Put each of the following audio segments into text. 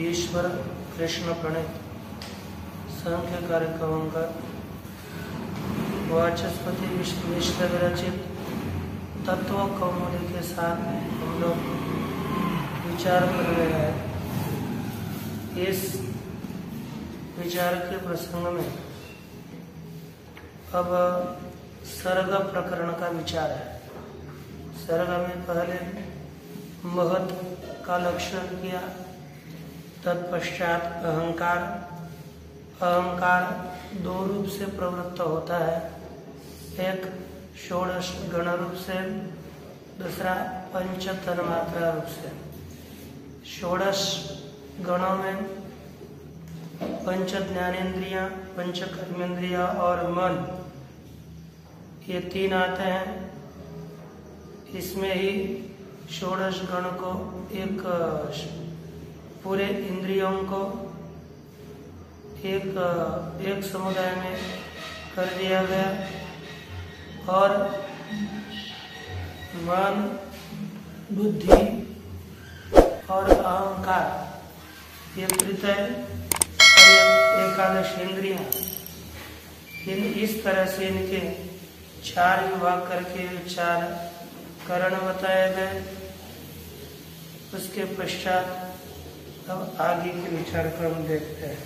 ईश्वर कृष्ण प्रणीत सांख्य कार्यक्रम का वाचस्पति मिश्र विरचित तत्व कौमुदी के साथ हम लोग विचार कर रहे हैं। इस विचार के प्रसंग में अब सर्ग प्रकरण का विचार है। सर्ग में पहले महत का लक्षण किया, तत्पश्चात अहंकार। अहंकार दो रूप से प्रवृत्त होता है, एक षोडश गण रूप से, दूसरा पंच तन्मात्रा रूप से। षोडश गणों में पंच ज्ञानेन्द्रियां, पंच कर्मेंद्रियां और मन, ये तीन आते हैं। इसमें ही षोडश गण को एक पूरे इंद्रियों को एक समुदाय में कर दिया गया और मन, बुद्धि और अहंकार ये तृतीय और एकादश इंद्रियां, इस तरह से इनके चार विभाग करके चार करण बताए गए। उसके पश्चात अब आगे के विचार क्रम देखते हैं।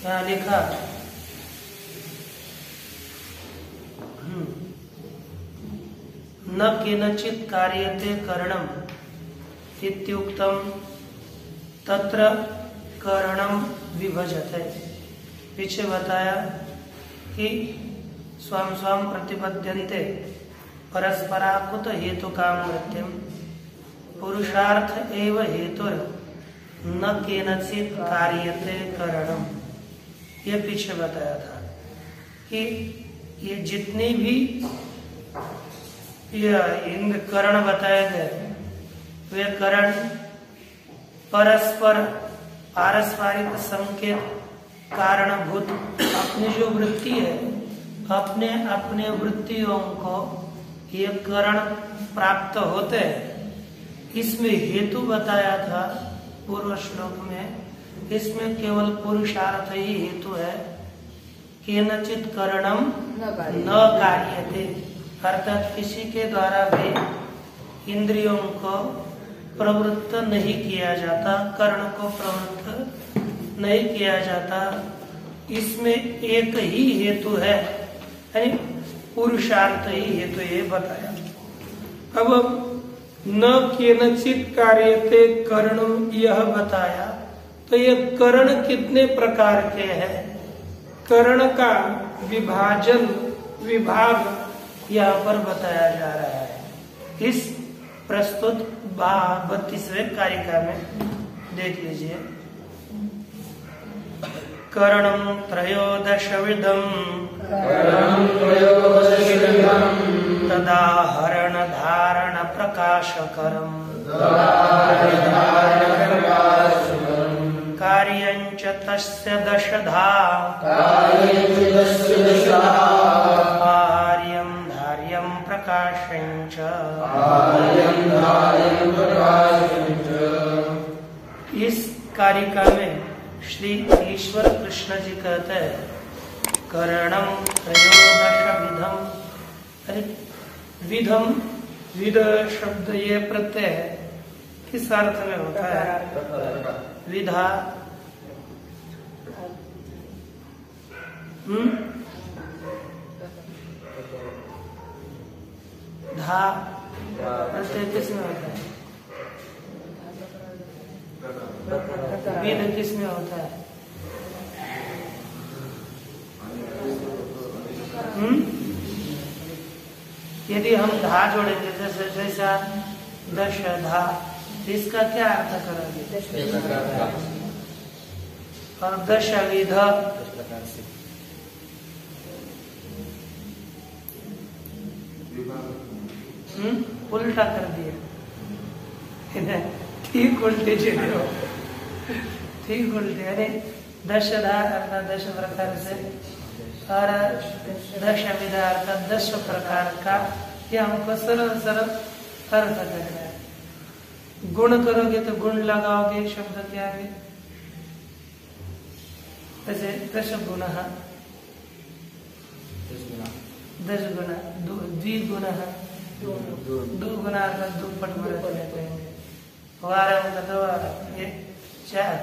यहाँ लिखा न केनचित् कार्यते करणम इत्युक्तम तत्र करणम विभजते। पीछे बताया कि स्वयं स्वयं प्रतिपद्यन्ते परस्पराकुत हेतु काम मृत्युम पुरुषार्थ एव हेतु न केनचित् कार्यते करणम। ये पीछे बताया था कि ये जितनी भी इंद्र करण बताए गए वे करण परस्पर पारस्परिक संकेत कारणभूत अपनी जो वृत्ति है, अपने अपने वृत्तियों को ये करण प्राप्त होते हैं। इसमें हेतु बताया था पूर्व श्लोक में, इसमें केवल पुरुषार्थ ही हेतु है। केनचित् करणम न कार्यते, अर्थात किसी के द्वारा भी इंद्रियों को प्रवृत्त नहीं किया जाता, कर्ण को प्रवृत्त नहीं किया जाता। इसमें एक ही हेतु है, यानी पुरुषार्थ ही हेतु, ये बताया। अब न केनचित् कार्यते करणम यह बताया, तो ये करण कितने प्रकार के हैं, करण का विभाजन विभाग यहाँ पर बताया जा रहा है। इस प्रस्तुत 32वें कारिका में देख लीजिए। करणम त्रयोदशविधम तदाहरण धारण प्रकाशकरम कार्यञ्च तस्य दशधा आहार्यं धार्यं प्रकाशञ्च। इस कारिका में श्री ईश्वर कृष्ण जी कहते हैं करणम त्रयोदश विधम। अरे विधम, विध शब्द ये प्रत्यय है, किस अर्थ में होता है? विधा, धा प्रत्यय किस में होता है? विध किस में होता है? यदि हम धा जोड़ेंगे जैसे जैसा दश धा, इसका क्या अर्थ करेंगे? और दश विध, उल्टा कर दिया। ठीक उल्टे चले हो, ठीक उल्टे, यानी दश धा अर्थात 10 प्रकार से और दश विधा अर्थात 10 प्रकार का, ये हमको सरल सरल अर्थ करना है। गुण करोगे तो गुण लगाओगे शब्द के आगे, जैसे 10 गुण, 10 गुना, द्विगुण, 2 गुना अर्थात 2 पट कहेंगे, वारम तत्वारम, ये 4।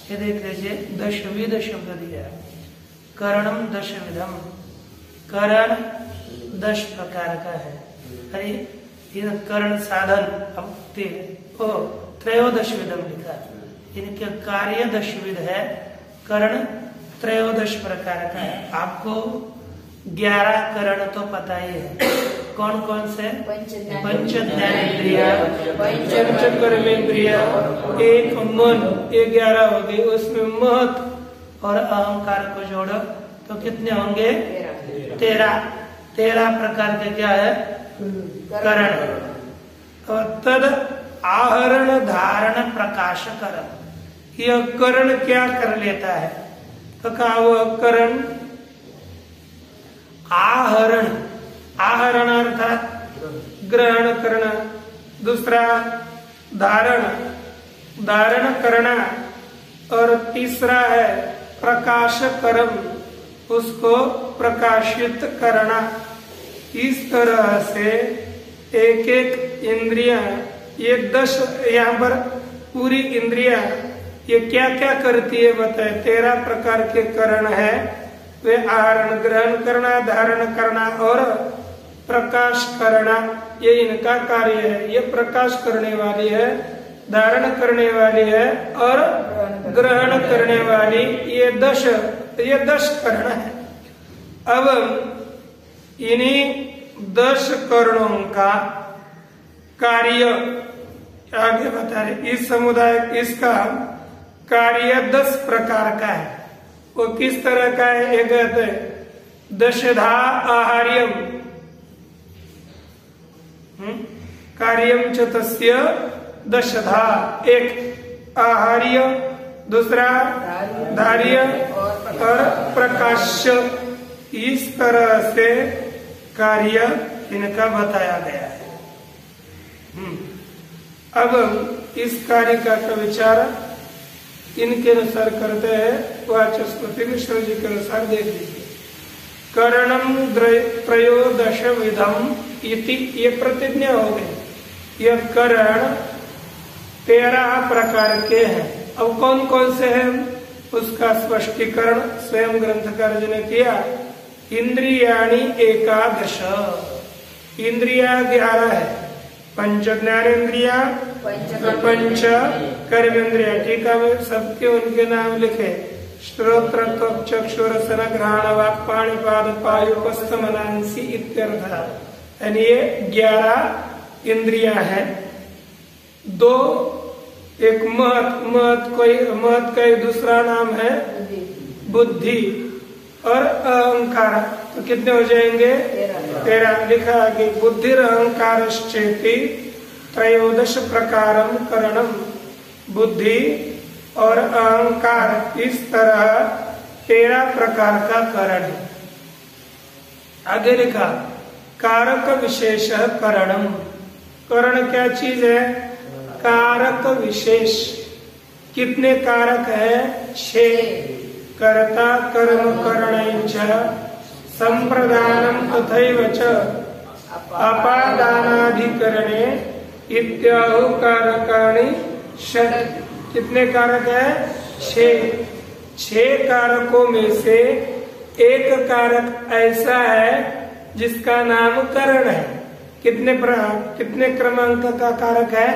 ये देख लीजिए 10विध शब्द दिया, करणम 10विधम, करण 10 प्रकार का है। अरे ये करण साधन अब 13विधम लिखा, इनके कार्य 10विध है, करण 13 प्रकार का है। आपको 11 करण तो पता ही है, कौन कौन से? पंच ज्ञानेंद्रिय, पंच कर्मेंद्रिय, एक मन, ये 11 हो गए। उसमें महत और अहंकार को जोड़ो तो कितने होंगे? 13 प्रकार के क्या है? करण। और तद आहरण धारण प्रकाश करण, यह करण क्या कर लेता है? तो कहा वह करण आहरण, आहरण अर्थात ग्रहण करना, दूसरा धारण, धारण करना, और तीसरा है प्रकाश करम, उसको प्रकाशित करना। इस तरह से एक एक इंद्रियां, ये 10 यहाँ पर पूरी इंद्रियां ये क्या क्या करती है बताए? 13 प्रकार के करण है, वे आहरण ग्रहण करना, धारण करना और प्रकाश करना, ये इनका कार्य है। ये प्रकाश करने वाली है, धारण करने वाली है और ग्रहण करने वाली, ये 10 करण है। अब इन्हीं 10 करणों का कार्य आगे बता रहे। इस समुदाय इसका कार्य 10 प्रकार का है। वो किस तरह का है? ये कहते हैं 10धा आहार्यम, कार्यम च तस्य 10धा, एक आहार्य, दूसरा धार्य और प्रकाश्य। इस तरह से कार्य इनका बताया गया है। अब इस कार्य का विचार इनके अनुसार करते हैं। वाचस्पति मिश्र जी के अनुसार देख लीजिए। करणम त्रयोदश विधम इति, ये प्रतिज्ञा हो गई। यह करण 13 प्रकार के हैं। अब कौन कौन से हैं उसका स्पष्टीकरण स्वयं ग्रंथकार जी ने किया। इंद्रियाणि 11, इंद्रिया 11 है। पंच ज्ञानेन्द्रिया, पंच कर्मेंद्रिया, ठीक है, सबके उनके नाम लिखे। श्रोत्र त्वक चक्षुर रसन घ्राण वाक् पाणिपाद पायुपस्थ मनांसी इत्यर्थ, यानी ये 11 इंद्रियां हैं। 2 एक महत का एक दूसरा नाम है बुद्धि और अहंकार, तो कितने हो जाएंगे? 13 लिखा आगे। बुद्धि अहंकारश्चेति 13 प्रकारम करणम, बुद्धि और अहंकार इस तरह 13 प्रकार का करण है। आगे लिखा कारक विशेष करणम, करण क्या चीज है? कारक विशेष। कितने कारक है? 6। कर्ता कर्म करणैश्च संप्रदानम तथैव च अपादानाधिकरणे इत्याहु कारकाणि षट्। कितने कारक है? 6 कारकों में से एक कारक ऐसा है जिसका नाम करण है। कितने क्रमांक का कारक है?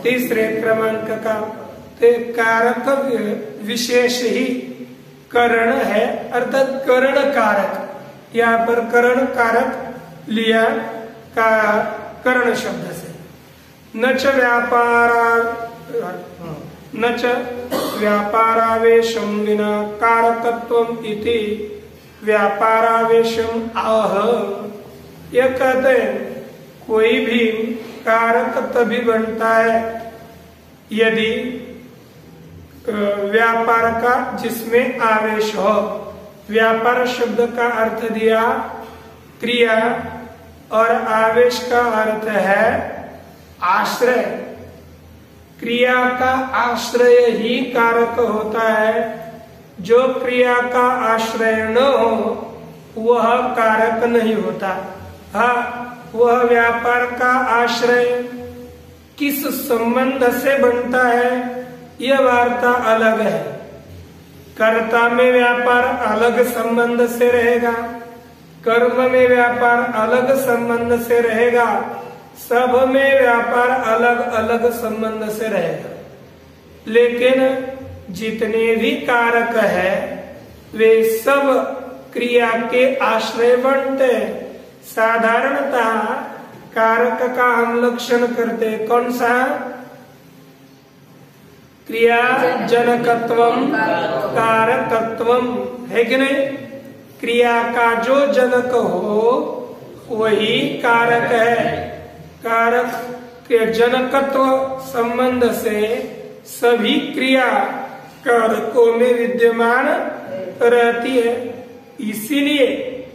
तीसरे क्रमांक का। तो कारक विशेष ही करण है, अर्थात करण कारक। यहाँ पर करण कारक लिया का करण शब्द से। न च व्यापारावेशम विना कारकत्वम इति व्यापारावेशम आह। यह कहते हैं कोई भी कारक तभी बनता है यदि व्यापार का जिसमें आवेश हो। व्यापार शब्द का अर्थ दिया क्रिया और आवेश का अर्थ है आश्रय। क्रिया का आश्रय ही कारक होता है। जो क्रिया का आश्रय न हो वह कारक नहीं होता। हाँ, वह व्यापार का आश्रय किस संबंध से बनता है यह वार्ता अलग है। कर्ता में व्यापार अलग संबंध से रहेगा, कर्म में व्यापार अलग संबंध से रहेगा, सब में व्यापार अलग अलग संबंध से रहेगा। लेकिन जितने भी कारक है वे सब क्रिया के आश्रय बनते हैं। साधारणतः कारक का हम लक्षण करते हैं, कौन सा? क्रिया जनकत्वम कारकत्वम, है कि नहीं? क्रिया का जो जनक हो वही कारक है। कारक के जनकत्व संबंध से सभी क्रिया कारकों में विद्यमान रहती है। इसीलिए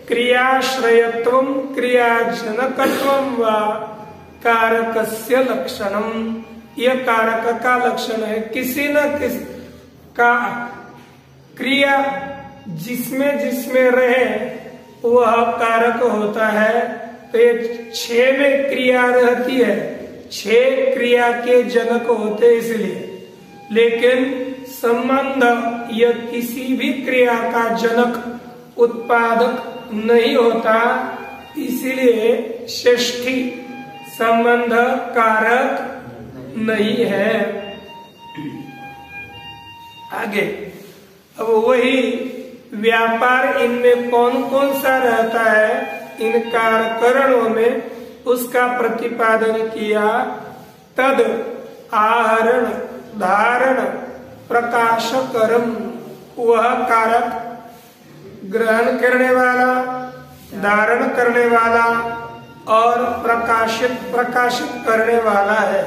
क्रियाश्रयत्वम क्रियाजनकत्वम व कारकस्य लक्षणम, यह कारक का लक्षण है। किसी न किसी का क्रिया जिसमें जिसमें रहे वह कारक होता है। तो ये 6 में क्रिया रहती है, 6 क्रिया के जनक होते इसलिए। लेकिन संबंध यह किसी भी क्रिया का जनक उत्पादक नहीं होता, इसलिए षष्ठी संबंध कारक नहीं है। आगे अब वही व्यापार इनमें कौन कौन सा रहता है, इन कारकरणों में उसका प्रतिपादन किया। तद आहरण धारण प्रकाशकरम, वह कारक ग्रहण करने वाला, धारण करने वाला और प्रकाशित करने वाला है।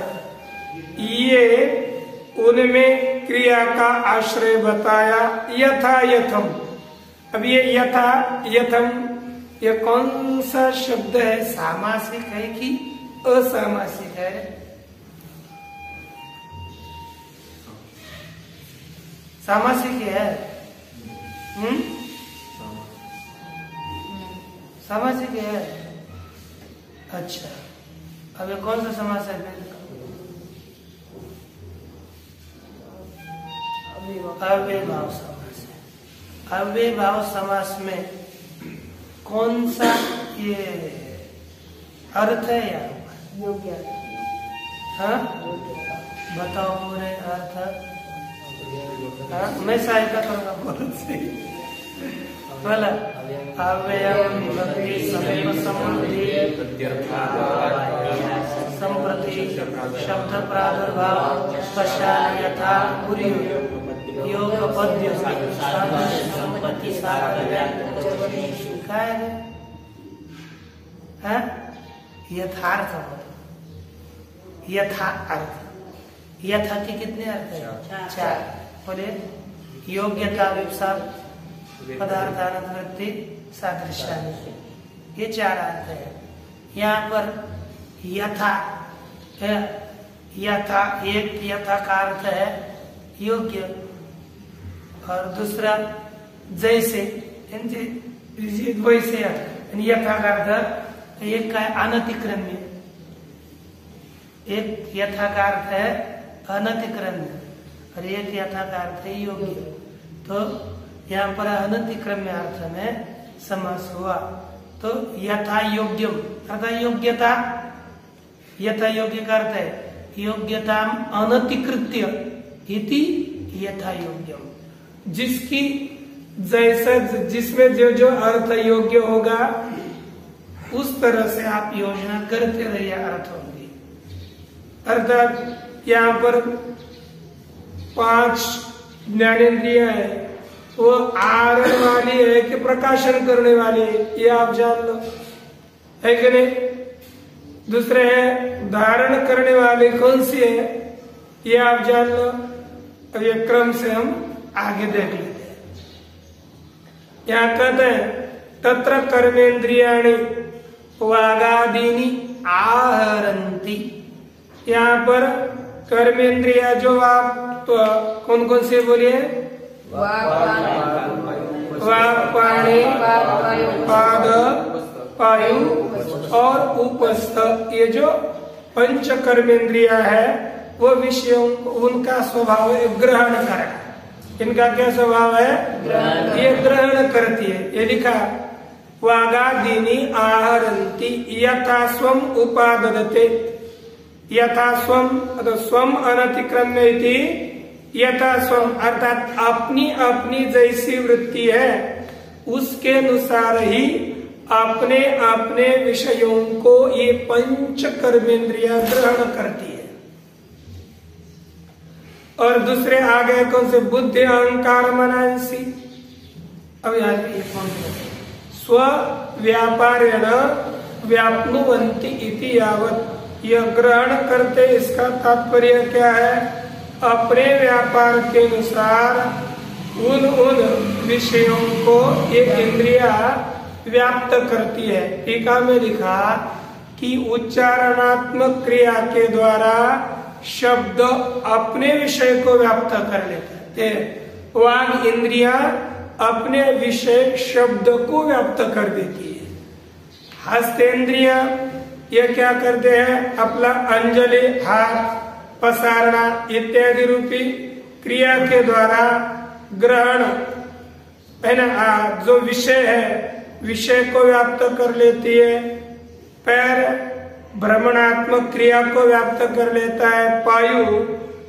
ये उनमें क्रिया का आश्रय बताया। यथा यथम, अब ये यथा यथम ये कौन सा शब्द है? सामासिक है कि असामासिक है? सामासिक है। सामासिक है। अच्छा, अब ये कौन सा समास है? अव्ययभाव समास है। अव्ययभाव समास में कौन सा ये अर्थ है या योग्य? हाँ, बताओ पूरे अर्थ। हाँ, मैं सहायता करूंगा, बहुत सही। बोला अव्ययम विभक्ति सदैव संबंधी संप्रति शब्द प्रादुर्भाव पश्चात् यथा पूरी योग पद्य संपत्ति है। यथार्थ यथा अर्थ, यथा के कितने अर्थ है? 4। बोले योग्यता विवक्षा पदार्थानुवृत्ति सादृश्यानि, ये 4 अर्थ है। यहाँ पर यथा है, यथा एक यथा का अर्थ है योग्य, और दूसरा जैसे वैसे। यथा का अर्थ एक का अनतिक्रम्य, एक यथा का अर्थ है अनतिक्रम्य और एक यथा का अर्थ है योग्य। तो यहाँ पर अनतिक्रम्य अर्थ में समास हुआ। तो यथा योग्यम अर्थात योग्यता, यथा योग्य का अर्थ है योग्यता अनतिकृत्य इति यथा योग्यम, जिसकी जैसा जिसमें जो जो अर्थ योग्य होगा उस तरह से आप योजना करते रहिए, अर्थ होंगे। अर्थात यहाँ पर 5 ज्ञानेंद्रिय है, वो आवरण वाली है कि प्रकाशन करने वाली है, ये आप जान लो, है कि नहीं? दूसरे है धारण करने वाली कौन सी है, ये आप जान लो। अब ये क्रम से हम आगे देख लेते हैं। यहाँ कहते हैं तत्र कर्मेंद्रियाणि वागादीनि आहरन्ति, यहाँ पर कर्मेंद्रिया जो आप तो कौन कौन से बोलिए? वाक, पाणी, पाद, पायु और उपस्थ, ये जो पंच कर्मेंद्रिया है वो विषयों उनका स्वभाव है ग्रहण करना। इनका क्या स्वभाव है? ये ग्रहण करती है। ये लिखा वागादीनी आहरन्ति यथा स्वम उपाददते, यथा स्वम अथवा स्वम अनतिक्रम्य इति यथा स्वम, अर्थात अपनी अपनी जैसी वृत्ति है उसके अनुसार ही अपने अपने विषयों को ये पंच कर्मेंद्रिया ग्रहण करती है। और दूसरे आ गए कौन से? बुद्धि, अहंकार, मनांसी। अब यहाँ पे कौन से? स्व व्यापारेण व्याप्नुवन्ति इति यावत्, यह ग्रहण करते, इसका तात्पर्य क्या है? अपने व्यापार के अनुसार उन विषयों को ये इंद्रिया व्याप्त करती है। टीका में लिखा कि उच्चारणात्मक क्रिया के द्वारा शब्द अपने विषय को व्याप्त कर लेते हैं। वाग इंद्रिया अपने विषय शब्द को व्याप्त कर देती है। हस्तेंद्रिया ये क्या करते हैं? अपना अंजलि, हाथ पसारना इत्यादि रूपी क्रिया के द्वारा ग्रहण है ना, जो विषय है विषय को व्याप्त कर लेती है। पैर भ्रमणात्मक क्रिया को व्याप्त कर लेता है। पायु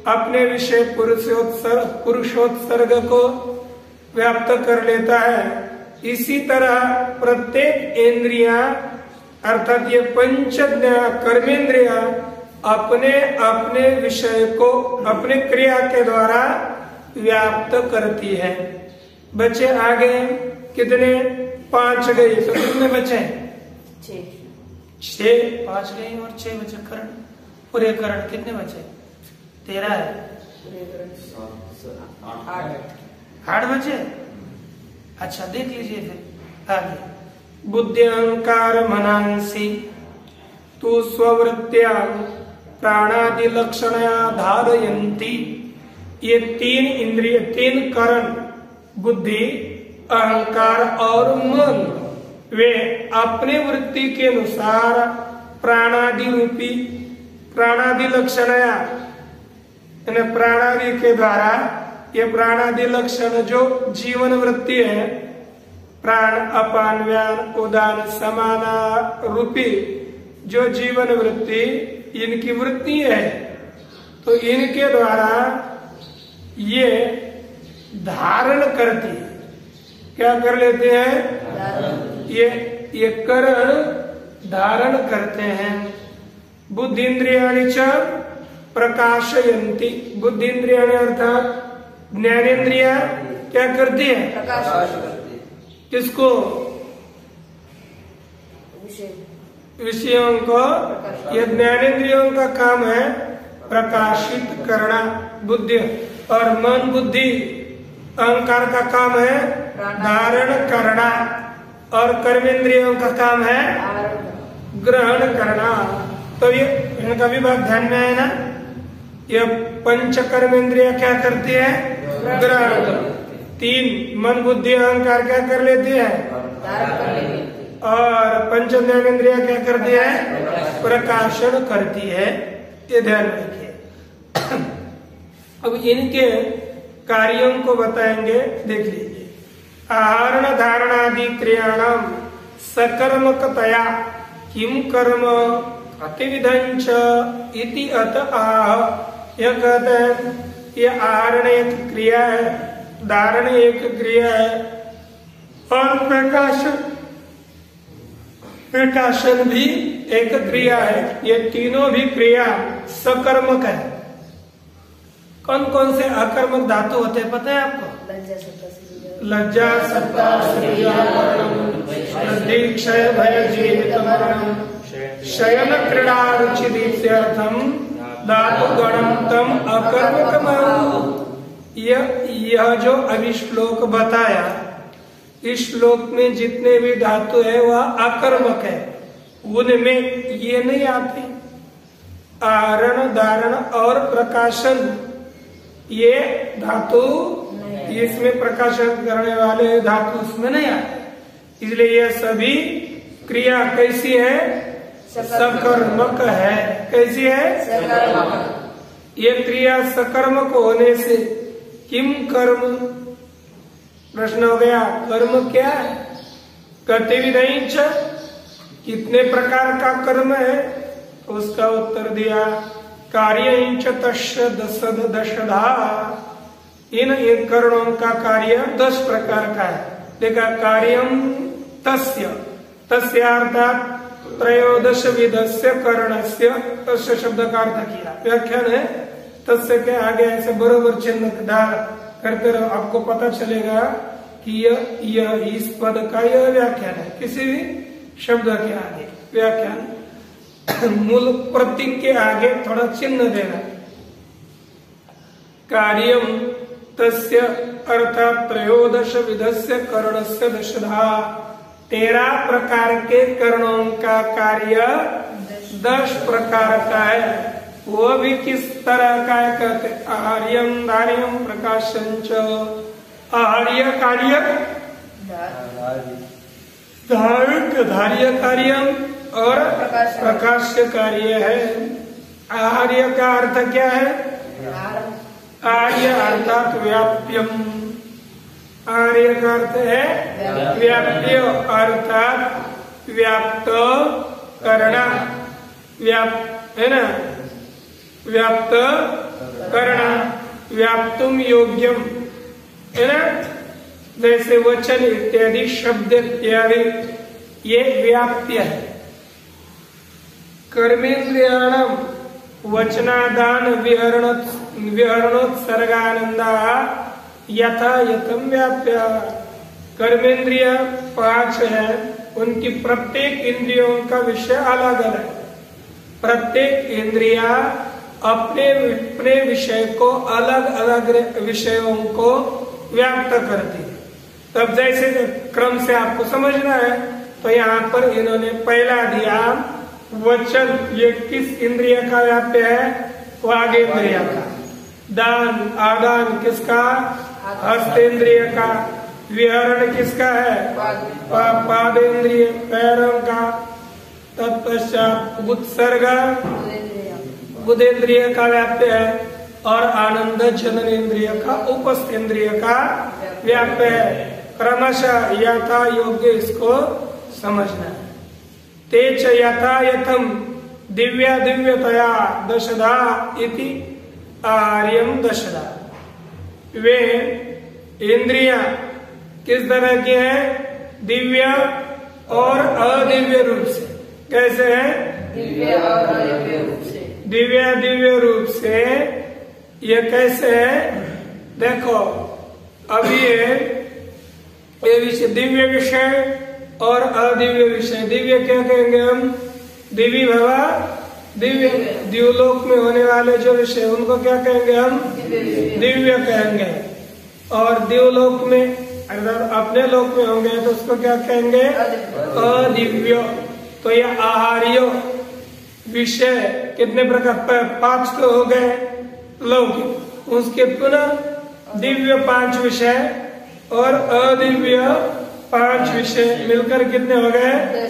अपने विषय पुरुषोत्सर्ग को व्याप्त कर लेता है। इसी तरह प्रत्येक इंद्रिया अर्थात ये पंच कर्मेंद्रिया अपने अपने विषय को अपने क्रिया के द्वारा व्याप्त करती है। बचे आगे कितने? 5 गई, तो कितने बचे? 6। 5 गई और 6 बचे। करण, पूरे करण कितने बचे? 13 है। 8 बचे। अच्छा देख लीजिए फिर आगे। बुद्धि, अहंकार, मनांसी तु स्ववृत्त्या प्राणादि लक्षणया धारयन्ति। ये 3 इंद्रिय, 3 करण बुद्धि, अहंकार और मन, वे अपने वृत्ति के अनुसार प्राणादि रूपी प्राणादि लक्षणया, प्राणादि के द्वारा ये प्राणादि लक्षण जो जीवन वृत्ति है, प्राण, अपान, व्यान, उदान, समाना रूपी जो जीवन वृत्ति इनकी वृत्ति है, तो इनके द्वारा ये धारण करती है। क्या कर लेते हैं? ये करण धारण करते हैं। बुद्धि इंद्रियाणि च प्रकाशयन्ति। बुद्धि इंद्रियाणि अर्थात ज्ञानेन्द्रिया क्या करती है? प्रकाश करती है। किसको? विषयों को। ये ज्ञानेन्द्रियों का काम है प्रकाशित करना बुद्धि, और मन बुद्धि अहंकार का काम है धारण करना, और कर्मेंद्रियों का काम है ग्रहण करना। तो ये इनका विभाग ध्यान में है ना। ये पंच कर्मेंद्रिया क्या करती है? ग्रहण। 3 मन बुद्धि अहंकार क्या कर लेती है? और पंच ज्ञानेन्द्रिया क्या करती है? प्रकाशन करती है। ये ध्यान रखिए। अब इनके कार्यों को बताएंगे, देख लीजिए। आहरण धारणादि क्रियाणाम सकर्मकतया किम कर्म अतिविधंच इति अत आह। यह कहते हैं ये आहरण एक क्रिया है, धारण एक क्रिया है, और प्रकाशन भी एक क्रिया है। ये तीनों भी क्रिया सकर्मक है। कौन कौन से अकर्मक धातु होते हैं पता है आपको? लज्जा, सत्ता, क्षय, भय, जीवित, मरणम, शयन, क्रीड़ा, रुचि, दीप्त्यर्थम धातु गणम तम अकर्मक। यह जो अभी श्लोक बताया, इस श्लोक में जितने भी धातु है वह अकर्मक है, उनमें ये नहीं आते। आहरण, धारण और प्रकाशन, ये धातु इसमें प्रकाशन करने वाले धातु उसमें नहीं आते, इसलिए ये सभी क्रिया कैसी है? सकर्मक है। कैसी है? सकर्मक। ये क्रिया सकर्मक होने से किम कर्म, प्रश्न हो गया, कर्म क्या है? गतिविधि च, कितने प्रकार का कर्म है? उसका उत्तर दिया कार्य तस्य दशधा, इन एक कर्णों का कार्य 10 प्रकार का है। देखा, कार्यम तस्य, तस्य अर्थात त्रयोदश विधस्य कर्णस्य, तस्य शब्द का अर्थ किया, व्याख्यान है तस्य के आगे ऐसे बरोबर चिन्ह डाल करते रहो, आपको पता चलेगा कि यह इस पद का यह व्याख्यान है। किसी भी शब्द के आगे व्याख्यान मूल प्रतीक के आगे थोड़ा चिन्ह देना। कार्यम तस्य अर्थात त्रयोदश विधस्य कर्णस्य दशधा, 13 प्रकार के कर्णों का कार्य 10 प्रकार का है। वो भी किस तरह का है कहते? आहार्यम, धार्यम, प्रकाशंच। आहार्य कार्य, धार्य कार्यम और प्रकाश्य कार्य है। आहार्य का अर्थ क्या है? आर्य अर्थात व्याप्यम, आर्य का अर्थ है व्याप्य अर्थात व्याप्त करना, है ना, व्याप्त करना, व्याप्तुम योग्यम, है ना, जैसे वचन इत्यादि, शब्द इत्यादि, ये व्याप्य है। कर्मेन्द्रियाणाम वचनादान विहरणोत्सर्गानंदा यथा यथम व्याप्य। कर्मेंद्रिय 5 है, उनकी प्रत्येक इंद्रियों का विषय अलग अलग है। प्रत्येक इंद्रिया अपने विषय को अलग अलग विषयों को व्याप्त करती है। तब जैसे क्रम से आपको समझना है, तो यहाँ पर इन्होंने पहला दिया वचन, ये किस इंद्रिय का व्याप्य है? वागेंद्रिय का। दान, आदान किसका? हस्तेंद्रिय का। विहरण किसका है? पादेंद्रिय, पैरों का। तत्पश्चात उत्सर्ग बुद्धेंद्रिय का व्याप्य है, और आनंद जननेन्द्रिय का, उपस्थेंद्रिय का व्याप्य है। क्रमशः यथा योग्य इसको समझना है। तेच यथा यथम दिव्या दिव्यतया दशधा इति आर्यम दशधा। वे इंद्रियां किस तरह की है? दिव्य और अदिव्य रूप से। कैसे है? दिव्य और अदिव्य रूप से। दिव्य दिव्य रूप से ये कैसे है? देखो, अभी ये विषय दिव्य विषय और अदिव्य विषय। दिव्य क्या कहेंगे हम? दिव्य भवा, दिव्य द्युलोक में होने वाले जो विषय, उनको क्या कहेंगे हम? दिव्य कहेंगे। और द्युलोक में अगर अपने लोक में होंगे तो उसको क्या कहेंगे? अदिव्य। तो ये आहार्य विषय कितने प्रकार? 5 तो हो गए लौकिक, उसके पुनः दिव्य 5 विषय और अदिव्य 5 विषय मिलकर कितने हो गए?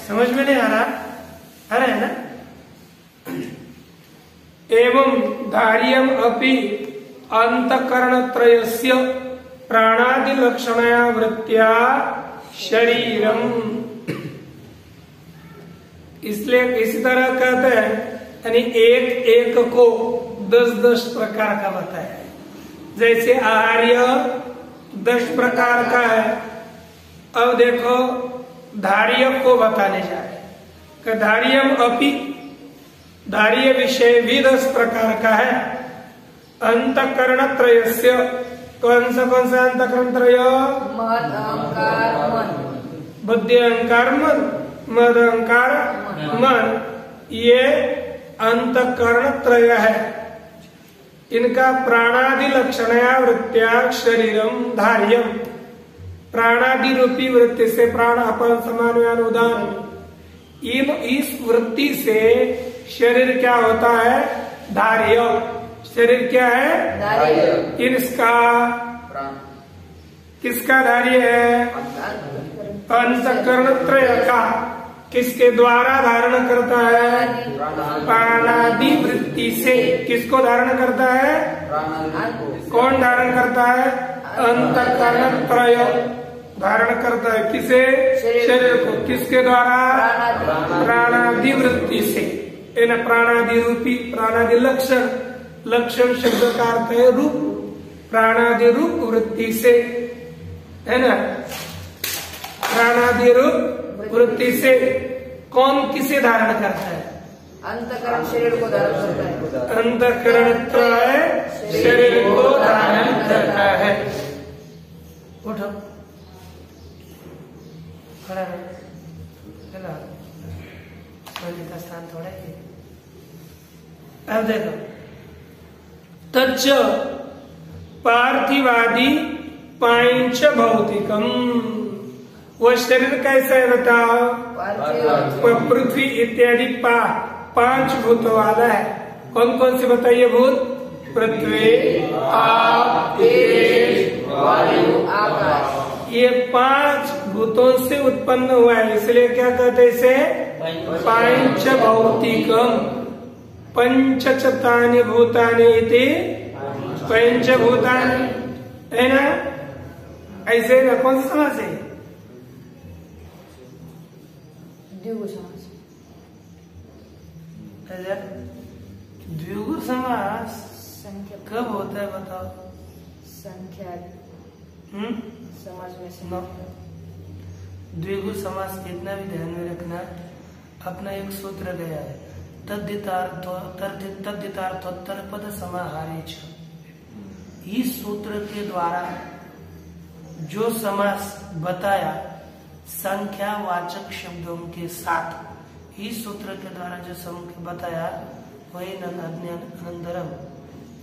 समझ में नहीं आ रहा? आ रहा है ना? एवं धार्यम अपि अंतकरण त्रयस्य प्राणादि लक्षणया वृत्त्या शरीरम। इसलिए इसी तरह कहते हैं, यानी एक एक को 10-10 प्रकार का बताया है। जैसे आहार्य 10 प्रकार का है। अब देखो धार्य को बताने जा रहे हैं। धार्यम अपि, धार्य विषय भी 10 प्रकार का है। अंतकरण त्रयस्य, कौन सा अंतकरण त्रय? मद, अहंकार, मन। बुद्धि, अहंकार, मन। मद, अहंकार, मन, ये अंतकरण त्रय है। इनका प्राणादि लक्षणया वृत्त्या शरीरम धार्यम। प्राणादि रूपी वृत्ति से, प्राण अपान समान व्यान उदान, इस वृत्ति से शरीर क्या होता है? धार्य। शरीर क्या है? धार्य। इसका किसका धार्य है? अंतःकरण त्रय का। किसके द्वारा धारण करता है? प्राणादि वृत्ति से। किसको धारण करता है? कौन धारण करता है? अंतःकरण त्रय धारण करता है। किसे? शरीर को। किसके द्वारा? प्राणादि वृत्ति से। है ना? प्राणादि रूपी, प्राणादि लक्षण, लक्षण शब्द का अर्थ है रूप। प्राणादि रूप वृत्ति से, है ना? प्राणादि रूप वृत्ति से कौन किसे धारण करता है? अंतःकरण शरीर को धारण करता है। अंतःकरण त्रय शरीर को धारण करता है। उठो, खड़ा रहो, चलो सोने का स्थान थोड़ा ही। अब देखो, तच्च पार्थिवादि पांच भौतिकम। वो शरीर कैसा है बताओ? पृथ्वी इत्यादि पांच भूतों वाला है। कौन कौन से बताइए भूत? पृथ्वी, आप, तेज, वायु, आकाश। ये 5 भूतों से उत्पन्न हुआ है, इसलिए क्या कहते हैं इसे? पांच भौतिकम। पंचचतानि भूतानि इति पंचभूतानि, है ना? ऐसे ना? कौन सा समास है? द्विगु समास। द्विगु समास कब होता है बताओ? संख्या समाज में संख्या। द्विगु समास इतना भी ध्यान में रखना, अपना एक सूत्र गया है, तद्धितार्थोत्तर पद समाहारे छ। इस सूत्र के द्वारा जो समास बताया संख्यावाचक शब्दों के साथ, इस सूत्र के द्वारा जो समास बताया वही अनंतरम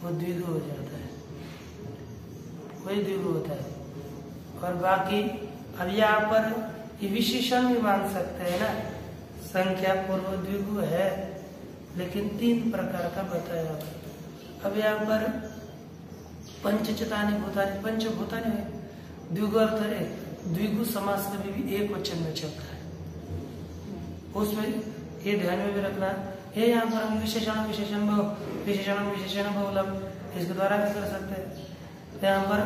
वो द्विगु हो जाता है, वही द्विगु होता है। और बाकी अब यहाँ पर ये विशेषण भी मान सकते हैं ना, संख्या पूर्व द्विगु है लेकिन 3 प्रकार का बताया। अब यहाँ पर पंचचतानि भूतानि, पंचभूतानि है, द्विगु अर्थ है। द्विगु समास कभी भी एक वचन में चलता है, उसमें ये ध्यान में भी रखना। ये यहाँ पर हम विशेषण विशेषण बहुलम इसके द्वारा भी कर सकते हैं। यहाँ पर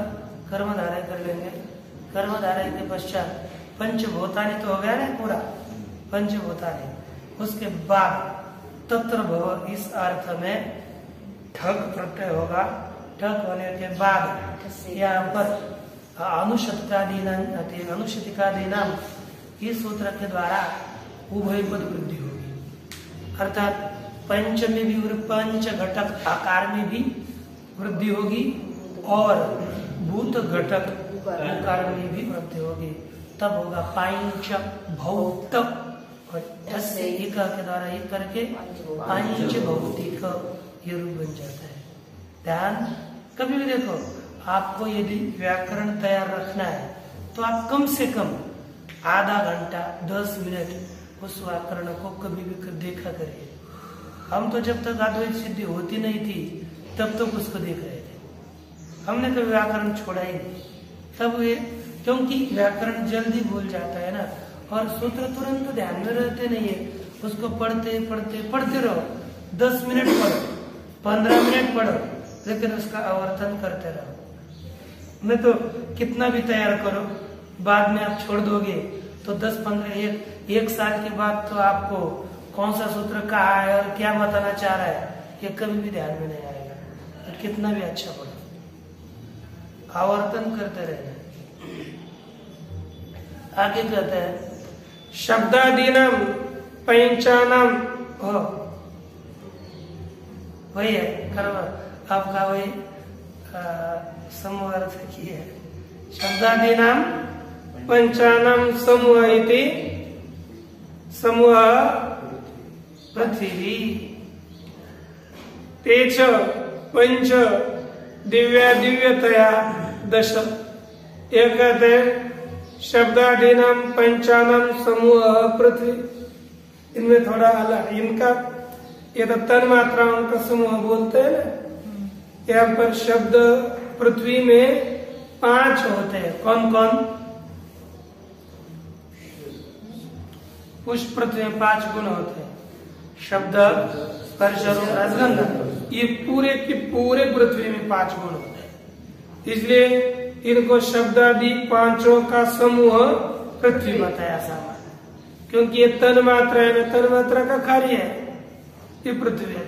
कर्मधारय कर लेंगे, कर्मधारय के पश्चात पंचभूतानि तो हो गया ना पूरा, पंचभूतानि, उसके बाद तत्र भव, इस अर्थ में ठग प्रत्यय होगा। ठग होने के बाद यहाँ पर अनुशतिकादीनाम इस सूत्र के द्वारा उभय पद वृद्धि होगी, अर्थात पंच में भी पंच घटक आकार में भी वृद्धि होगी और भूत घटक आकार में भी वृद्धि होगी। तब होगा पांच भौत, और से एक के द्वारा एक करके पांच भौतिक ये रूप बन जाता है। ध्यान, कभी भी देखो, आपको यदि व्याकरण तैयार रखना है तो आप कम से कम आधा घंटा 10 मिनट उस व्याकरण को कभी भी देखा करिए। हम तो जब तक अद्वैत सिद्धि होती नहीं थी तब तक उसको देख रहे थे, हमने कभी व्याकरण छोड़ा ही नहीं। तब ये क्योंकि व्याकरण जल्दी भूल जाता है ना, और सूत्र तुरंत ध्यान में रहते नहीं है, उसको पढ़ते पढ़ते पढ़ते रहो, 10 मिनट पढ़ो, 15 मिनट पढ़ो, लेकिन उसका आवर्तन करते रहो। नहीं तो कितना भी तैयार करो, बाद में आप छोड़ दोगे तो 10-15 एक साल के बाद तो आपको कौन सा सूत्र कहा है और क्या बताना चाह रहा है ये कभी भी ध्यान में नहीं आएगा। तो कितना भी अच्छा पढ़ो, आवर्तन करते रहना। आगे कहते हैं शब्दादीनाम पंचानाम, वही है कर्म, आपका वही समूह अर्थ की है। शब्दादीनाम पंचानाम समूह इति समूह पृथ्वी तेज पंच दिव्यतया 10। एक कहते शब्दादीनाम पंचानाम समूह पृथ्वी, इनमें थोड़ा अलग, इनका ये तो तन मात्राओं का समूह बोलते हैं ना। यहाँ पर शब्द पृथ्वी में 5 होते हैं। कौन कौन? उस पृथ्वी में 5 गुण होते हैं, शब्द, स्पर्श, रूप, रस, गंध। ये पूरे की पूरे पृथ्वी में 5 गुण होते हैं, इसलिए इनको शब्द आदि 5 का समूह पृथ्वी बताया सामान्य। क्योंकि ये तन मात्रा है, तन मात्रा का कार्य है ये पृथ्वी है,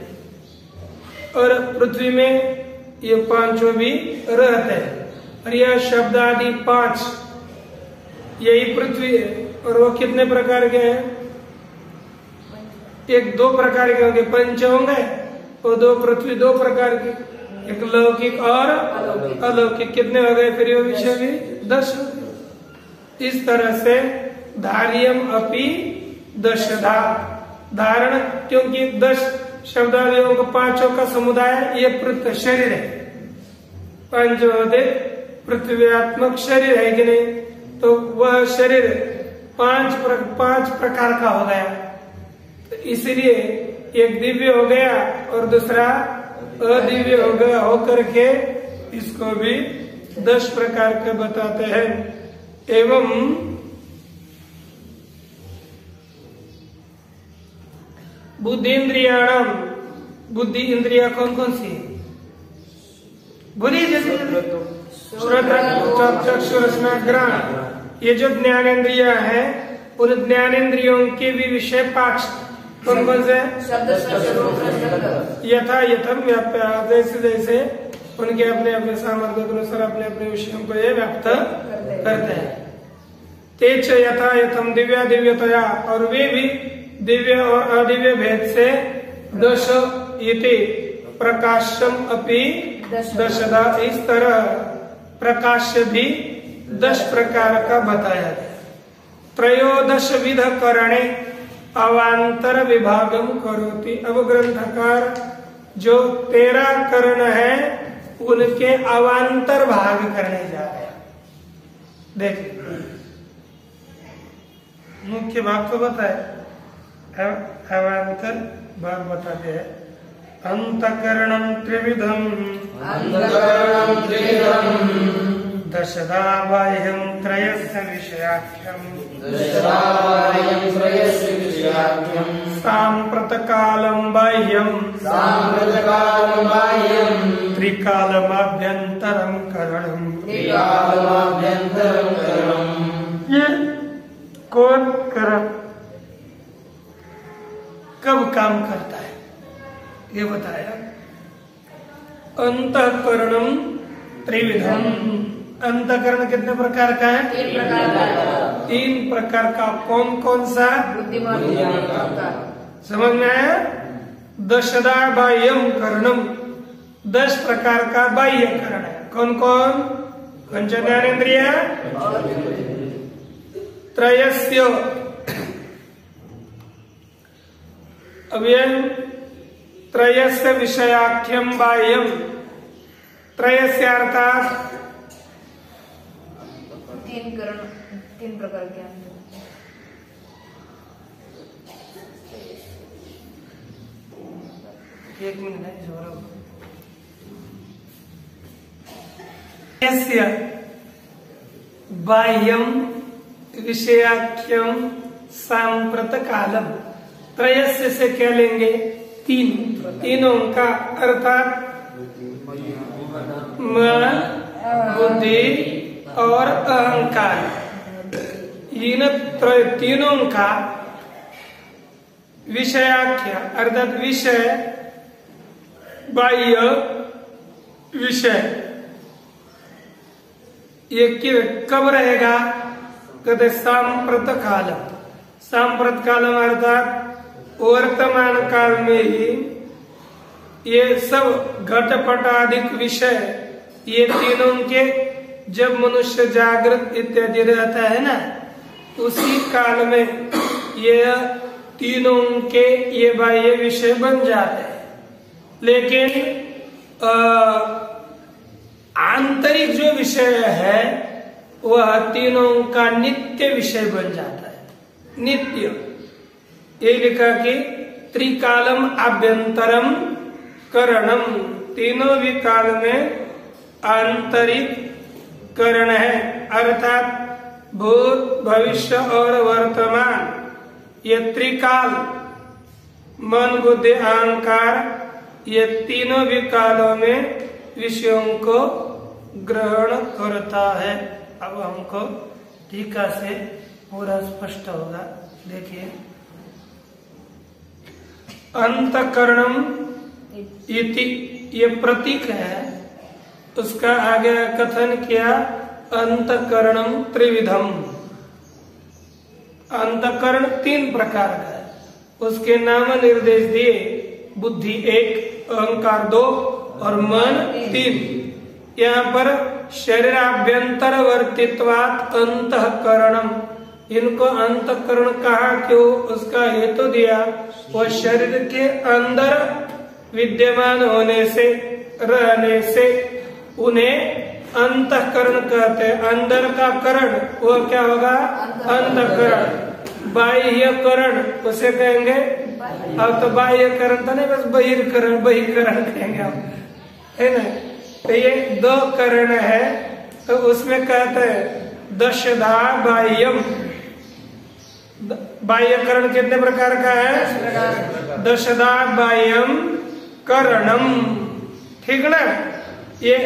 और पृथ्वी में ये 5 भी रहते हैं। और यह शब्द आदि 5 यही पृथ्वी है। और वो कितने प्रकार के हैं? 1-2 प्रकार के होंगे, पंच होंगे, और 2 पृथ्वी 2 प्रकार की, एक लौकिक और अलौकिक। कितने हो गए फिर ये विषय भी? 10 हो गए। इस तरह से धार्यम अपि 10धा धारण, क्योंकि 10 शब्दादियों को 5 का समुदाय ये पृथ्वी शरीर है, पंचोदिक पृथ्व्यात्मक शरीर है कि नहीं? तो वह शरीर 5 प्रकार का हो गया। तो इसलिए एक दिव्य हो गया और दूसरा अदिव्य हो गया, होकर के इसको भी 10 प्रकार के बताते हैं। एवं बुद्धि इंद्रियाणाम, बुद्धि इंद्रिया कौन कौन सी है? बुद्धि जैसे ग्रहण, ये जो ज्ञानेन्द्रिया है उन ज्ञानेन्द्रियों के भी विषय 5 कौन कौन से? यथा यथम व्याप्य, जैसे जैसे उनके अपने अपने सामर्थ्य के अनुसार अपने अपने विषयों को ये व्याप्त करते हैं। तेज यथा यथम दिव्या दिव्यतया, और वे भी दिव्य और अदिव्य भेद से 10 इति प्रकाशम अपि 10धा, इस तरह प्रकाश भी 10 प्रकार का बताया गया। त्रयोदश विध करणे अवांतर विभागम करोति। अब ग्रंथकार जो 13 कर्ण है उनके अवांतर भाग करने जा रहे हैं। देखिए मुख्य भाग तो बताए, अवांतर भाग बताते हैं। अंतकरणम त्रिविधम, दशधा बाह्यम त्रयस्य विषयाख्यम, सांप्रतकालम बाह्यम, त्रिकालमाभ्यंतरम करणम। ये कौन करण कब काम करता है ये बताया। अंतःकरणम त्रिविधम, अंतःकरण कितने प्रकार का है? 3 प्रकार का। कौन कौन सा? बुद्धिमान, समझ में आया? दशधा बाह्यम करणम, 10 प्रकार का बाह्य करण है। कौन कौन? पंच ज्ञानेन्द्रिय, त्रयस्य अव्ययम, त्रयस्य विषयाख्यम बाह्यम, त्रयस्य अर्थात 3 प्रकार के हैं। एक मिनट है, त्रयस्य बाह्यम विषयाख्यम सांप्रत कालम। त्रयस्य से क्या लेंगे? 3 का अर्थात मन, बुद्धि और अहंकार। इन 3 का विषयाख्य अर्थात विषय, बाह्य विषय, ये कब रहेगा? कहते सांप्रत कालम। सांप्रत कालम अर्थात वर्तमान काल में ही ये सब घटपटाधिक विषय, ये 3 के जब मनुष्य जागृत इत्यादि रहता है ना, उसी काल में ये 3 के ये बाह्य विषय बन जाते हैं। लेकिन आंतरिक जो विषय है वह 3 का नित्य विषय बन जाता है। नित्य ये लिखा कि त्रिकालम आभ्यंतरम करणम, तीनों भी काल में आंतरिक करण है, अर्थात भूत भविष्य और वर्तमान ये त्रिकाल मन बुद्धि अहंकार ये तीनों भी कालों में विषयों को ग्रहण करता है। अब हमको टीका से पूरा स्पष्ट होगा। देखिए, अंतःकरणम इति ये प्रतीक है, उसका आगे कथन किया अंतःकरणम त्रिविधम। अंतःकरण 3 प्रकार का है, उसके नाम निर्देश दिए, बुद्धि 1, अहंकार 2 और मन 3। यहाँ पर शरीराभ्यंतर वर्तित्वात् अंतःकरणम, इनको अंतःकरण कहा क्यों, उसका हेतु दिया, वह शरीर के अंदर विद्यमान होने से रहने से उन्हें अंतःकरण कहते हैं। अंदर का करण वो क्या होगा, अंतःकरण। बाह्य करण उसे कहेंगे, अब तो बाह्य करण तो नहीं, बस बहिर्करण, बहिर्करण कहेंगे हम, है ना। तो ये 2 करण है, तो उसमें कहते हैं दशधा बाह्यम। बाह्य करण कितने प्रकार का है, दशधा बाह्यम करणम, ठीक ना। ये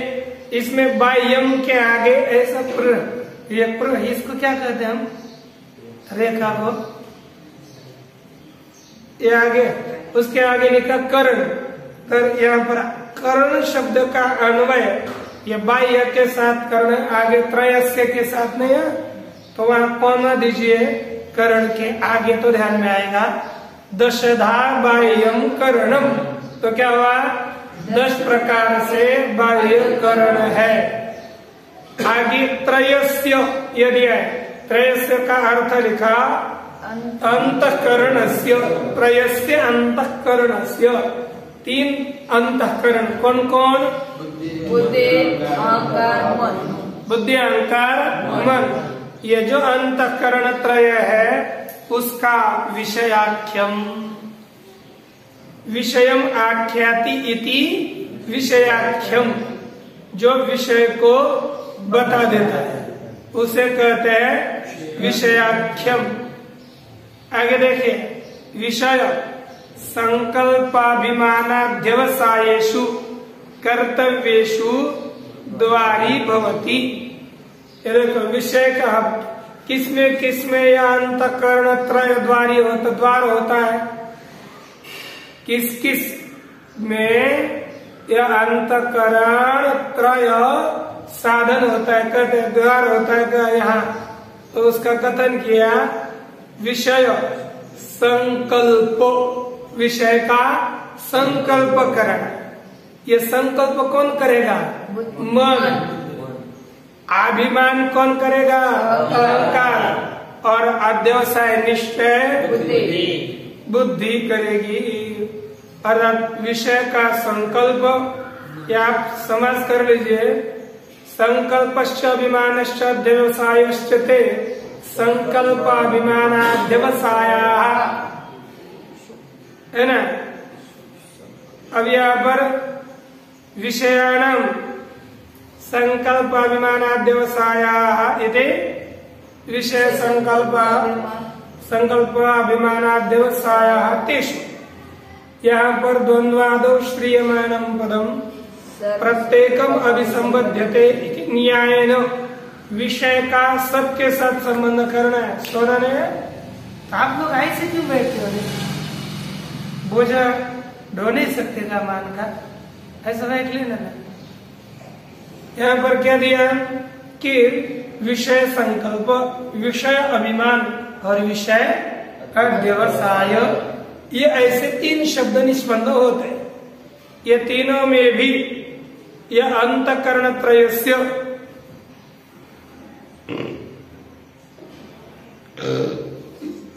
इसमें बाह्यम के आगे ऐसा इसको क्या कहते हैं हम, रेखा को, ये आगे, उसके आगे लिखा करण। कर यहाँ पर करण शब्द का अन्वय ये बाह्य के साथ करण, आगे त्रयस्य के साथ नहीं है, तो वहां कौन दीजिए करण के आगे, तो ध्यान में आएगा दशधा बाह्यम करणम। तो क्या हुआ, 10 प्रकार से बाह्य करण है। आगे त्रयस्य यदि है, त्रयस्य का अर्थ लिखा अंतःकरणस्य, त्रयस्य अंतःकरणस्य, 3 अंतःकरण कौन कौन, बुद्धि अहंकार मन, बुद्धि अहंकार मन। ये जो अंतःकरण त्रय है उसका विषयाख्यम, विषयम आख्याति इति विषयाख्यम, जो विषय को बता देता है उसे कहते हैं विषयाख्यम। आगे देखिए, विषय संकल्पाभिमानाध्यवसायेषु कर्तव्येषु द्वारी भवति। देखो, विषय का किसमें यह अंतःकरण त्रय द्वारी होता, द्वार होता है, किस किस में यह अंतःकरण त्रय साधन होता है, कहते द्वार होता है क्या यहाँ, तो उसका कथन किया विषय संकल्प, विषय का संकल्प करना। ये संकल्प कौन करेगा, मन। अभिमान कौन करेगा, अहंकार। और अध्यवसाय निश्चय बुद्धि करेगी। और विषय का संकल्प या आप समझ कर लीजिए, संकल्पश्च अभिमानश्च अध्यवसायश्च ते संकल्प अभिमानाध्यवसाया, है ना। अब यहाँ पर विषयाणाम संकल्प अभिमानाध्यवसाया इति विषय संकल्प अभिमानाध्यवसाया तेषु। यहाँ पर द्वंद्वादौ श्रीयमाणं पदम प्रत्येकम अभिसंबध्यते इति न्यायेन, विषय का सबके साथ संबंध करना है। सोना ने आप लोग ऐसे क्यों बैठते हो, बोझा ढो नहीं सकते का मान का, ऐसा बैठ लेना। यहाँ पर क्या दिया कि विषय संकल्प, विषय अभिमान और विषय अध्यवसाय, ये ऐसे 3 शब्द निष्पन्न होते हैं। ये तीनों में भी यह अंतःकरण त्रयस्य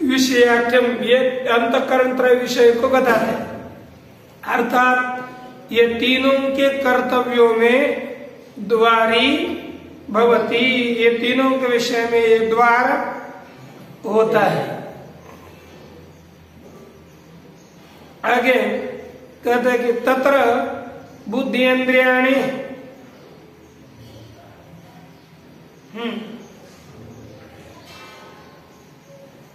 विषयाख्यम, ये अंतःकरण त्रय विषय को बताते हैं। अर्थात ये तीनों के कर्तव्यों में द्वारी भवती, ये तीनों के विषय में ये द्वार होता है। आगे कहते हैं कि तत्र बुद्धिन्द्रियाणि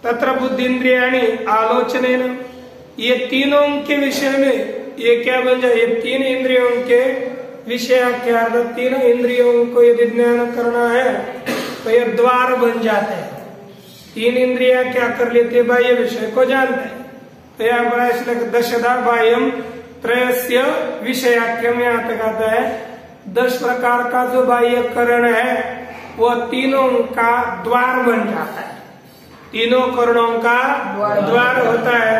तत्र बुद्धिन्द्रियाणि आलोचनेन, ये तीनों के विषय में ये क्या बन जाए, ये तीन इंद्रियों के विषय क्या, तीन इंद्रियों को यदि ज्ञान करना है तो ये द्वार बन जाते हैं। तीन इंद्रिया क्या कर लेते हैं, बाह्य विषय को जानते हैं। तो यहाँ बड़ा इसलिए दशदा बाह्यम त्रयस्य विषयाख्यम, यहाँ तक आता है 10 प्रकार का जो बाह्य करण है वो तीनों का द्वार बन जाता है, तीनों करणों का द्वार होता है।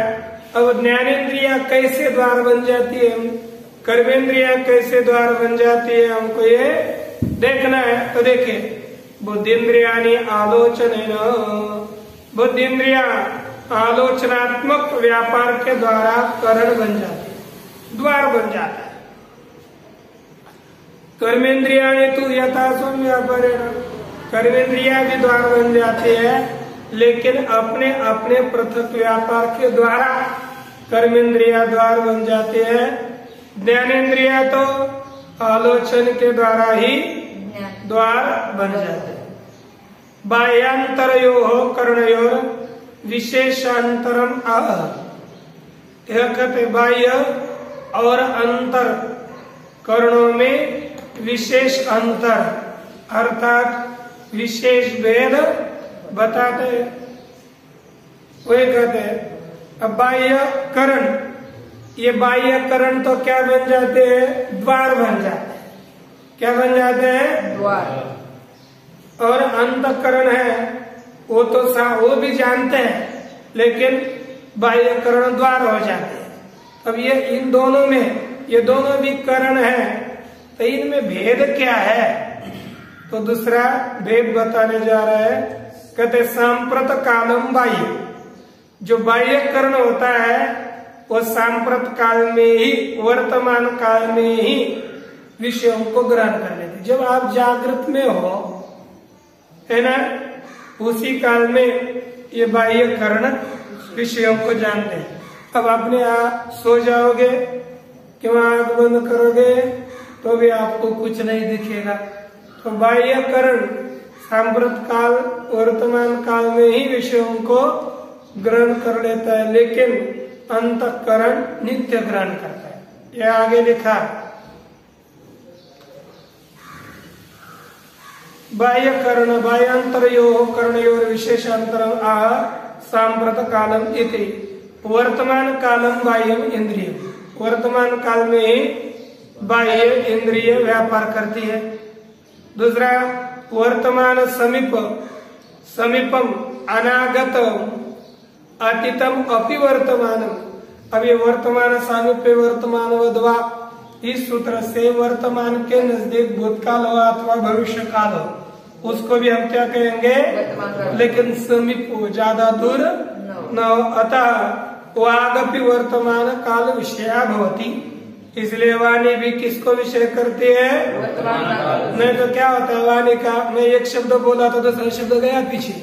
अब ज्ञानेन्द्रिया कैसे द्वार बन जाती है, कर्मेंद्रिया कैसे द्वार बन जाती है, हमको ये देखना है। तो देखिए बुद्धिन्द्रियाणि आलोचनेन, बुद्धिन्द्रिया आलोचनात्मक व्यापार के द्वारा करण बन जाती है, द्वार बन जाता है। कर्मेंद्रियाणि तो यथास्व व्यापारेण, कर्मेंद्रिया भी द्वार बन जाती है, लेकिन अपने अपने पृथक व्यापार के द्वारा कर्मेंद्रिया द्वार बन जाते हैं। ज्ञानेन्द्रिया तो आलोचन के द्वारा ही द्वार बन जाते हैं। बाह्यांतरयोः कर्णयोर विशेषांतरम आह, यह कहते बाह्य और अंतर कर्णों में विशेष अंतर अर्थात विशेष भेद बताते हैं। वही कहते हैं अब बाह्य करण, ये बाह्य करण तो क्या बन जाते हैं, द्वार बन जाते हैं। क्या बन जाते हैं, द्वार। और अंतःकरण है वो तो वो भी जानते हैं, लेकिन बाह्य करण द्वार हो जाते हैं। अब ये इन दोनों में, ये दोनों भी करण है, तो इनमें भेद क्या है, तो दूसरा भेद बताने जा रहा है। कहते सांप्रत कालम बाह्य, जो बाह्य करण होता है वो सांप्रत काल में ही, वर्तमान काल में ही विषयों को ग्रहण कर लेते। जब आप जागृत में हो, है ना, उसी काल में ये बाह्य करण विषयों को जानते हैं। अब अपने आप सो जाओगे कि वहां आंख बंद करोगे तो भी आपको कुछ नहीं दिखेगा। तो बाह्य करण सांप्रत काल, वर्तमान काल में ही विषयों को ग्रहण कर लेता है, लेकिन अंतःकरण नित्य ग्रहण करता है। यह आगे लिखा बाह्य कर्ण बाह्यांतरयोः कर्णयोर विशेषांतरम आह सांप्रत कालम इति, वर्तमान कालम बाह्यम इंद्रिय, वर्तमान काल में ही बाह्य इंद्रिय व्यापार करती है। दूसरा वर्तमान समीप, समीपम अनागत अतीतम अपि वर्तमानम। अब ये वर्तमान सामीप्य वर्तमान वद्वा, इस सूत्र से वर्तमान के नजदीक भूतकाल हो अथवा भविष्य काल हो, उसको भी हम क्या कहेंगे, लेकिन समीप हो, ज्यादा दूर न हो। अतः वागपि वर्तमान काल विषया भवति, इसलिए वाणी भी किसको विषय करती है, नहीं तो क्या होता है वाणी का, मैं एक शब्द बोला तो दूसरा शब्द गया पीछे।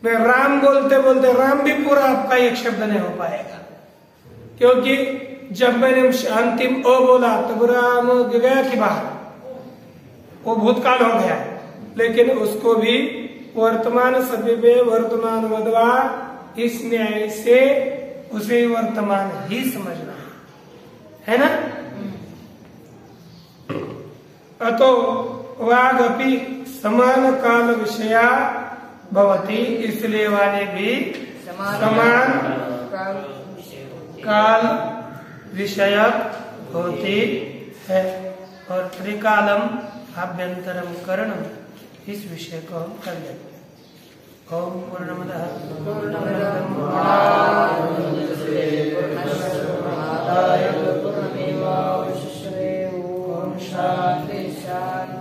मैं राम बोलते बोलते राम भी पूरा आपका एक शब्द नहीं हो पाएगा, क्योंकि जब मैंने अंतिम ओ बोला तो राम गया कि बाहर, वो भूतकाल हो गया। लेकिन उसको भी वर्तमान सभी वर्तमान वद्वा, इस न्याय से उसे वर्तमान ही समझना है ना। अतो वागपि समान काल विषया भवति, इसलिए वाले भी समान काल विषयक होती है। और त्रिकालम आभ्यंतरम करणम, इस विषय को हम कर लेते हैं। ओम पूर्णमदः पूर्णमिदं पूर्णस्य पूर्णमेवावशिष्यते। ओम शांति शांति।